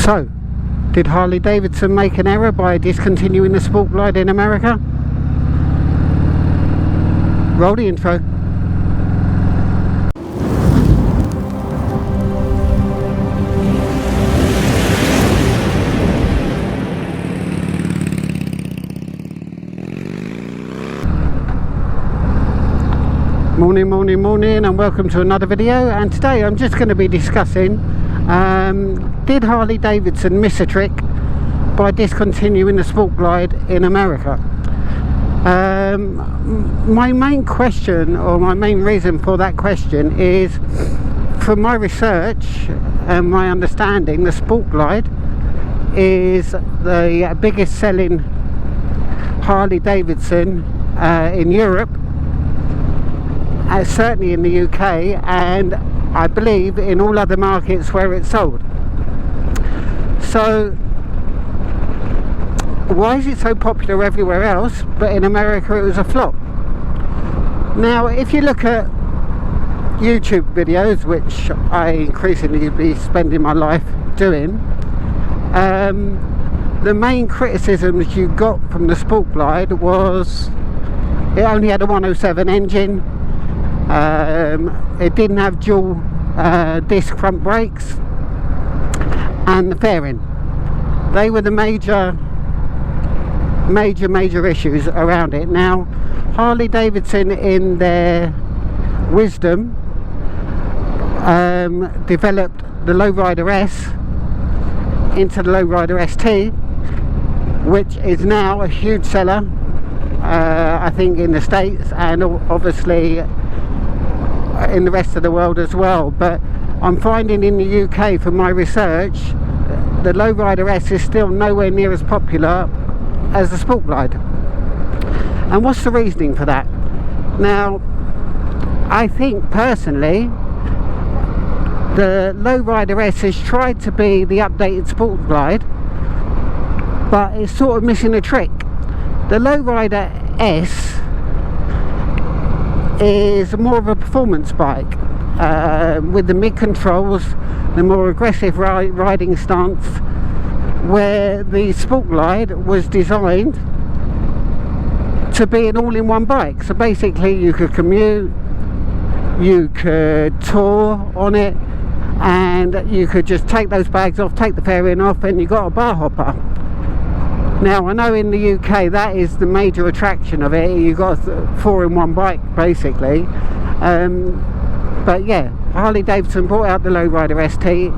So, did Harley Davidson make an error by discontinuing the Sport Glide in America? Roll the intro. Morning and welcome to another video, and today I'm just going to be discussing did Harley Davidson miss a trick by discontinuing the Sport Glide in America? My main question, or my main reason for that question, is from my research and my understanding, the Sport Glide is the biggest selling Harley Davidson in Europe, certainly in the UK, and I believe in all other markets where it's sold. So why is it so popular everywhere else, but in America it was a flop? Now, if you look at YouTube videos, which I increasingly be spending my life doing, the main criticisms you got from the Sport Glide was it only had a 107 engine. It didn't have dual disc front brakes, and the fairing. They were the major issues around it. Now, Harley Davidson, in their wisdom, developed the Lowrider S into the Lowrider ST, which is now a huge seller, I think, in the States, and obviously in the rest of the world as well. But I'm finding in the UK, from my research, the Lowrider S is still nowhere near as popular as the Sport Glide. And what's the reasoning for that? Now, I think personally the Lowrider S has tried to be the updated Sport Glide, but it's sort of missing a trick. The Lowrider S is more of a performance bike, with the mid controls, the more aggressive riding stance, where the Sport Glide was designed to be an all-in-one bike. So basically you could commute, you could tour on it, and you could just take those bags off, take the fairing off, and you got a bar hopper. Now, I know in the UK that is the major attraction of it. You got a 4-in-1 bike basically, but yeah, Harley Davidson brought out the Lowrider ST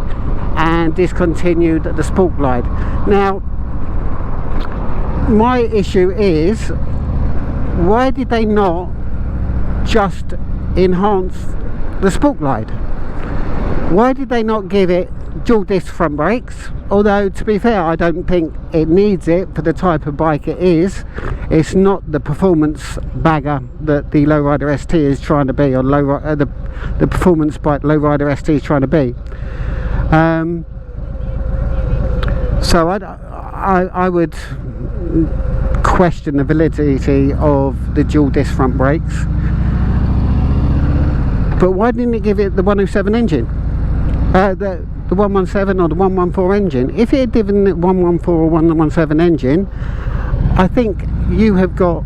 and discontinued the Sport Glide. Now, my issue is, why did they not just enhance the Sport Glide? Why did they not give it dual disc front brakes? Although, to be fair, I don't think it needs it for the type of bike it is. It's not the performance bagger that the Lowrider ST is trying to be, or the performance bike Lowrider ST is trying to be. So I would question the validity of the dual disc front brakes. But why didn't it give it the 107 engine? The 117 or the 114 engine. If it had given the 114 or 117 engine, I think you have got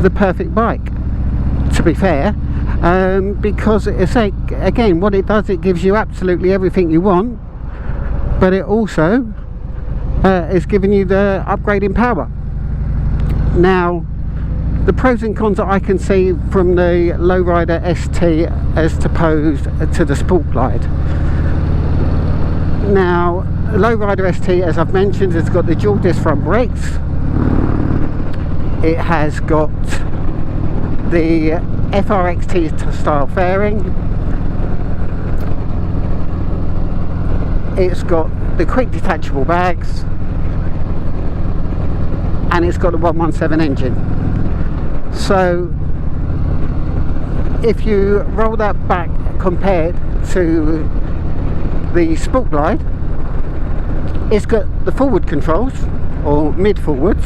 the perfect bike, to be fair, because it's like, again, what it does, it gives you absolutely everything you want, but it also is giving you the upgrading power. Now, the pros and cons that I can see from the Lowrider ST as opposed to the Sport Glide. Now, Lowrider ST, as I've mentioned, has got the dual disc front brakes. It has got the FRXT style fairing. It's got the quick detachable bags, and it's got the 117 engine. So if you roll that back compared to the Sport Glide, it's got the forward controls, or mid forwards,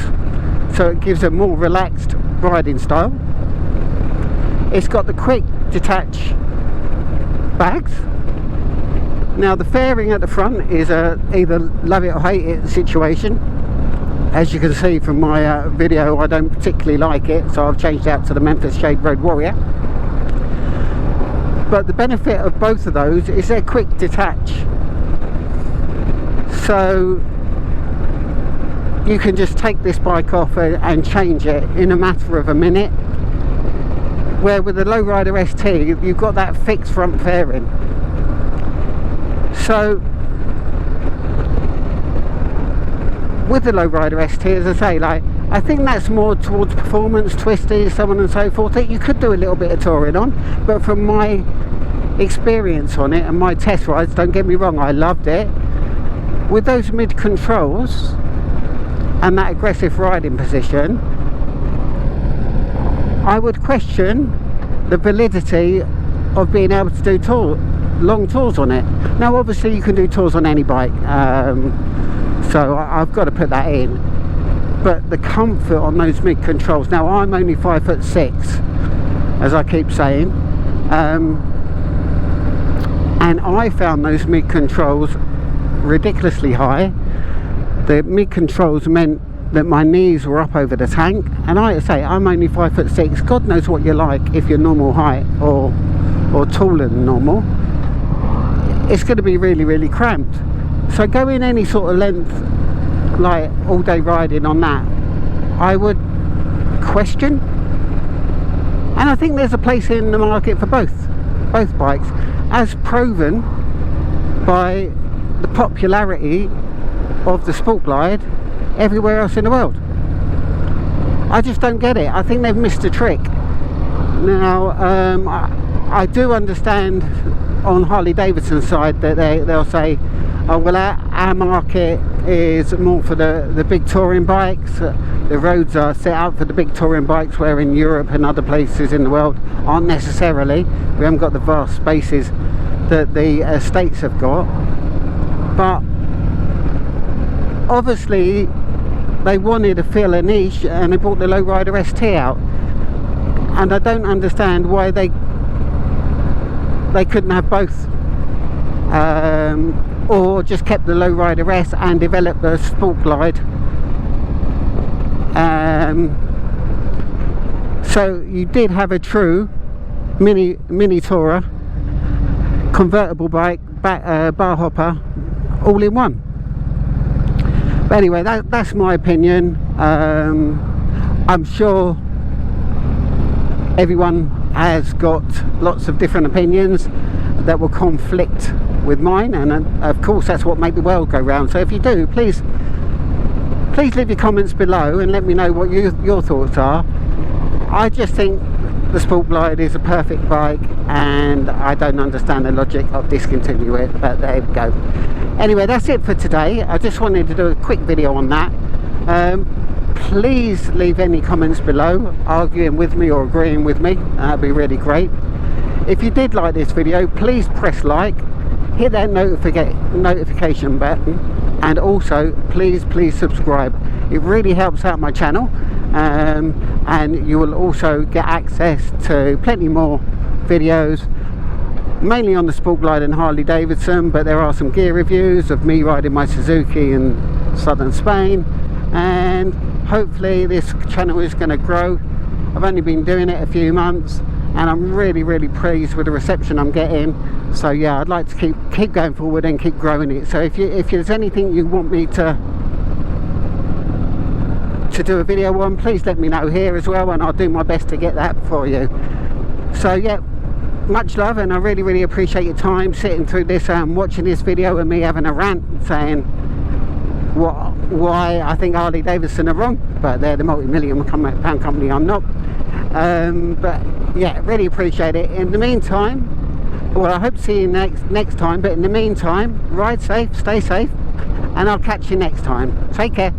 so it gives a more relaxed riding style. It's got the quick detach bags, Now the fairing at the front is a either love it or hate it situation. As you can see from my video, I don't particularly like it, so I've changed out to the Memphis Shade Road Warrior. But the benefit of both of those is they're quick detach, so you can just take this bike off and change it in a matter of a minute, where with the Lowrider ST you've got that fixed front fairing. So with the Lowrider ST, as I say, like, I think that's more towards performance, twisties, so on and so forth, that you could do a little bit of touring on. But from my experience on it and my test rides, don't get me wrong, I loved it. With those mid controls and that aggressive riding position, I would question the validity of being able to do long tours on it. Now obviously you can do tours on any bike, so I've got to put that in, but the comfort on those mid controls, now I'm only 5'6", as I keep saying, and I found those mid controls ridiculously high. The mid controls meant that my knees were up over the tank, and I say I'm only 5'6". God knows what you're like if you're normal height or taller than normal. It's going to be really, really cramped. So going any sort of length, like all day riding on that, I would question. And I think there's a place in the market for both bikes, as proven by the popularity of the Sport Glide everywhere else in the world. I just don't get it. I think they've missed a trick. Now I do understand on Harley Davidson's side that they'll say, oh well, our market is more for the big touring bikes. The roads are set out for the big touring bikes, where in Europe and other places in the world aren't necessarily. We haven't got the vast spaces that the States have got. But obviously they wanted to fill a niche and they brought the Lowrider ST out, and I don't understand why they couldn't have both, or just kept the Lowrider S and developed the Sport Glide. So you did have a true mini tourer, convertible bike, bar hopper, all in one. But anyway, that's my opinion. I'm sure everyone has got lots of different opinions that will conflict with mine, and of course that's what makes the world go round. So if you do, please leave your comments below and let me know what your thoughts are. I just think the Sport Glide is a perfect bike, and I don't understand the logic of discontinue it, but there we go. Anyway, that's it for today. I just wanted to do a quick video on that. Please leave any comments below, arguing with me or agreeing with me. That'd be really great. If you did like this video, please press like, hit that notification button, and also please subscribe. It really helps out my channel, and you will also get access to plenty more videos, mainly on the Sport Glide and Harley Davidson, but there are some gear reviews of me riding my Suzuki in southern Spain, and hopefully this channel is going to grow. I've only been doing it a few months, and I'm really pleased with the reception I'm getting. So yeah, I'd like to keep going forward and keep growing it. So if there's anything you want me to do a video on, please let me know here as well, and I'll do my best to get that for you. So yeah, much love, and I really appreciate your time sitting through this, watching this video and me having a rant saying why I think Harley Davidson are wrong, but they're the multi-million pound company, I'm not. But yeah, really appreciate it. In the meantime, well, I hope to see you next time, but in the meantime, ride safe, stay safe, and I'll catch you next time. Take care.